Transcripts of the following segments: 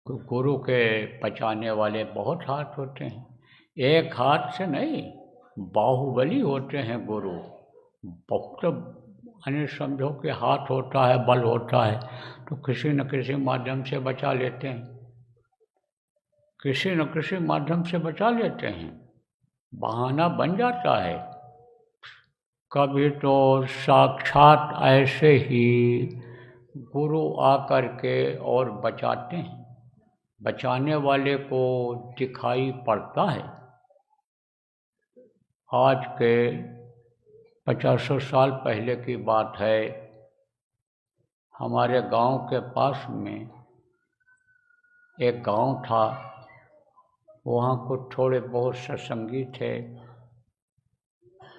गुरु के पचाने वाले बहुत हाथ होते हैं। एक हाथ से नहीं, बाहुबली होते हैं गुरु। बहुत यानी समझो कि हाथ होता है, बल होता है, तो किसी न किसी माध्यम से बचा लेते हैं, किसी न किसी माध्यम से बचा लेते हैं। बहाना बन जाता है। कभी तो साक्षात ऐसे ही गुरु आकर के और बचाते हैं। बचाने वाले को दिखाई पड़ता है। आज के 50 साल पहले की बात है। हमारे गांव के पास में एक गांव था। वहाँ कुछ थोड़े बहुत सत्संगी थे,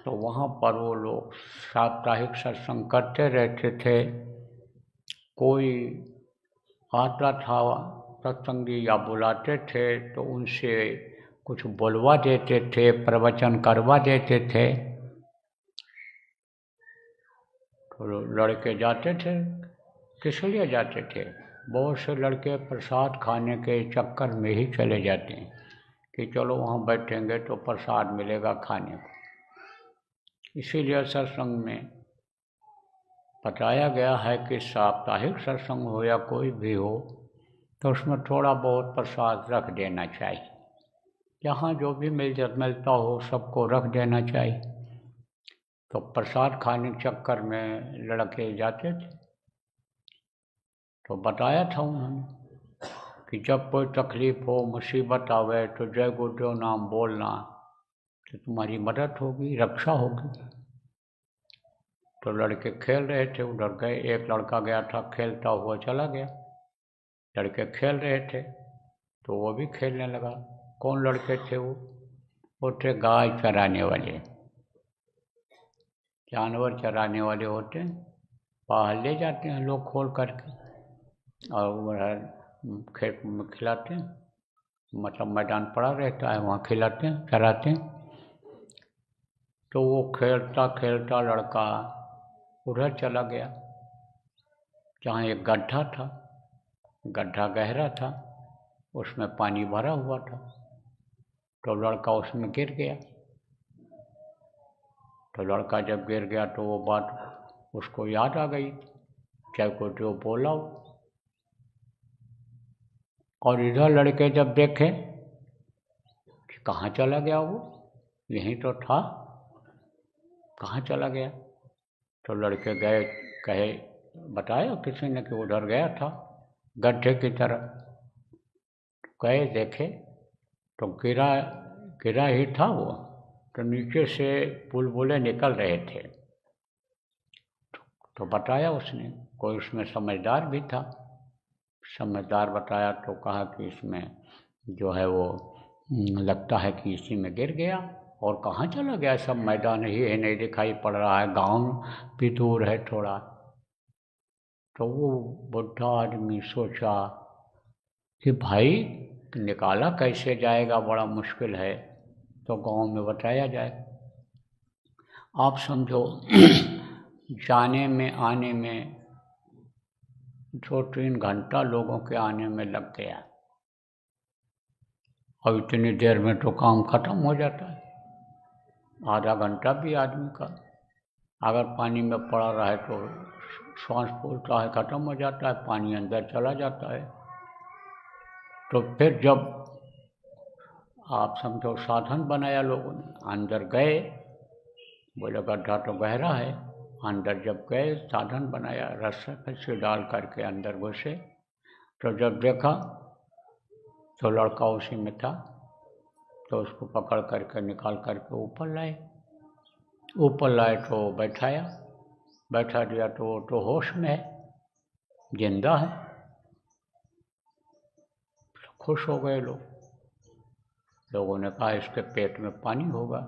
तो वहाँ पर वो लोग साप्ताहिक सत्संग करते रहते थे। कोई आता था सत्संगी या बुलाते थे तो उनसे कुछ बोलवा देते थे, प्रवचन करवा देते थे। तो लड़के जाते थे। किस लिए जाते थे? बहुत से लड़के प्रसाद खाने के चक्कर में ही चले जाते हैं कि चलो वहाँ बैठेंगे तो प्रसाद मिलेगा खाने को। इसीलिए सत्संग में बताया गया है कि साप्ताहिक सत्संग हो या कोई भी हो तो उसमें थोड़ा बहुत प्रसाद रख देना चाहिए। जहाँ जो भी मिलता हो सबको रख देना चाहिए। तो प्रसाद खाने के चक्कर में लड़के जाते थे। तो बताया था उन्होंने कि जब कोई तकलीफ हो, मुसीबत आवे तो जय गुरुदेव नाम बोलना, तो तुम्हारी मदद होगी, रक्षा होगी। तो लड़के खेल रहे थे, उधर गए। एक लड़का गया था, खेलता हुआ चला गया। लड़के खेल रहे थे तो वो भी खेलने लगा। कौन लड़के थे वो थे गाय चराने वाले, जानवर चराने वाले होते हैं। बाहर ले जाते हैं लोग खोल करके और वह खेत में खिलाते हैं। मतलब मैदान पड़ा रहता है, वहाँ खिलाते हैं, चराते हैं। तो वो खेलता खेलता लड़का उधर चला गया जहाँ एक गड्ढा था। गड्ढा गहरा था, उसमें पानी भरा हुआ था। तो लड़का उसमें गिर गया। तो लड़का जब गिर गया तो वो बात उसको याद आ गई, चाहे को जो बोला हो। और इधर लड़के जब देखे कि कहाँ चला गया वो, यहीं तो था, कहाँ चला गया। तो लड़के गए, कहे बताया किसी ने कि उधर गया था गड्ढे की तरफ। गए देखे तो गिरा गिरा ही था वो। तो नीचे से बुलबुले निकल रहे थे। तो बताया उसने, कोई उसमें समझदार भी था। समझदार बताया तो कहा कि इसमें जो है वो लगता है कि इसी में गिर गया। और कहाँ चला गया, सब मैदान ही है, नहीं दिखाई पड़ रहा है, गांव भी दूर है थोड़ा। तो वो बुढ़ा आदमी सोचा कि भाई निकाला कैसे जाएगा, बड़ा मुश्किल है। तो गांव में बताया जाए। आप समझो जाने में आने में 2-3 घंटा लोगों के आने में लग गया। और इतनी देर में तो काम खत्म हो जाता है। आधा घंटा भी आदमी का अगर पानी में पड़ा रहे तो श्वास फूलता है, खत्म हो जाता है, पानी अंदर चला जाता है। तो फिर जब आप समझो साधन बनाया लोगों ने, अंदर गए, बोले गड्ढा तो गहरा है। अंदर जब गए, साधन बनाया, रस्सा कच्चे डाल करके अंदर घुसे। तो जब देखा तो लड़का उसी में था। तो उसको पकड़ करके निकाल करके ऊपर लाए। ऊपर लाए तो बैठाया, बैठा दिया तो वो तो होश में है, जिंदा है। खुश हो गए लोग। लोगों ने कहा इसके पेट में पानी होगा,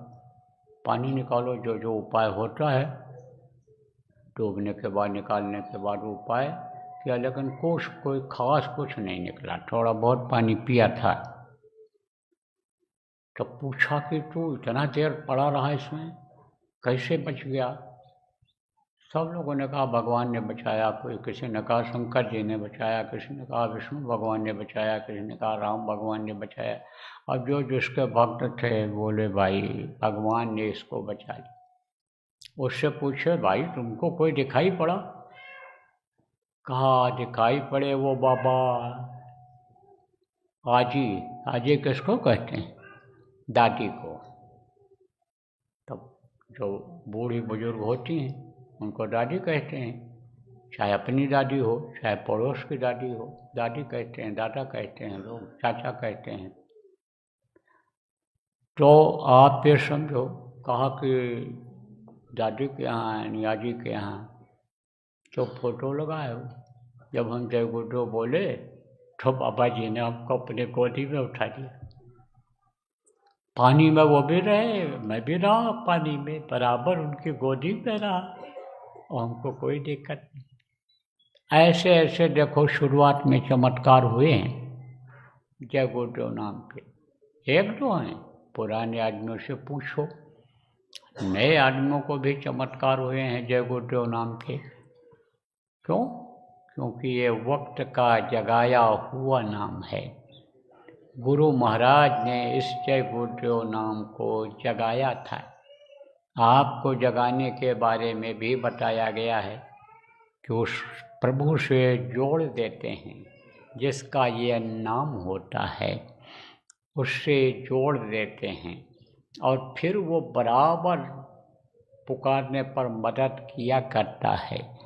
पानी निकालो। जो जो उपाय होता है डूबने के बाद, निकालने के बाद उपाय किया, लेकिन कोई खास कुछ नहीं निकला। थोड़ा बहुत पानी पिया था। तो पूछा कि तू इतना देर पड़ा रहा इसमें, कैसे बच गया? सब लोगों ने कहा भगवान ने बचाया, कोई किसी ने कहा शंकर जी ने बचाया, किसी ने कहा विष्णु भगवान ने बचाया, किसी ने कहा राम भगवान ने बचाया। अब जो जिसके भक्त थे बोले भाई भगवान ने इसको बचा लिया। उससे पूछे भाई तुमको कोई दिखाई पड़ा? कहा दिखाई पड़े वो बाबा आजी। आजी किसको कहते हैं? दादी को। तब जो बूढ़ी बुजुर्ग होती हैं उनको दादी कहते हैं, चाहे अपनी दादी हो चाहे पड़ोस की दादी हो, दादी कहते हैं, दादा कहते हैं, लोग चाचा कहते हैं। तो आप ये समझो, कहा कि दादी के यहाँ निया जी के यहाँ तो फोटो लगाए हो। जब हम जय गुरु बोले तो बाबा जी ने हमको अपने गोदी में उठा लिया। पानी में वो भी रहे, मैं भी रहा पानी में, बराबर उनकी गोदी में रहा और हमको कोई दिक्कत नहीं। ऐसे ऐसे देखो शुरुआत में चमत्कार हुए हैं जय गुरुदेव नाम के। एक दो हैं, पुराने आदमियों से पूछो, नए आदमियों को भी चमत्कार हुए हैं जय गुरुदेव नाम के। क्यों? क्योंकि ये वक्त का जगाया हुआ नाम है। गुरु महाराज ने इस जय गुरुदेव नाम को जगाया था। आपको जगाने के बारे में भी बताया गया है कि उस प्रभु से जोड़ देते हैं, जिसका ये नाम होता है उससे जोड़ देते हैं और फिर वो बराबर पुकारने पर मदद किया करता है।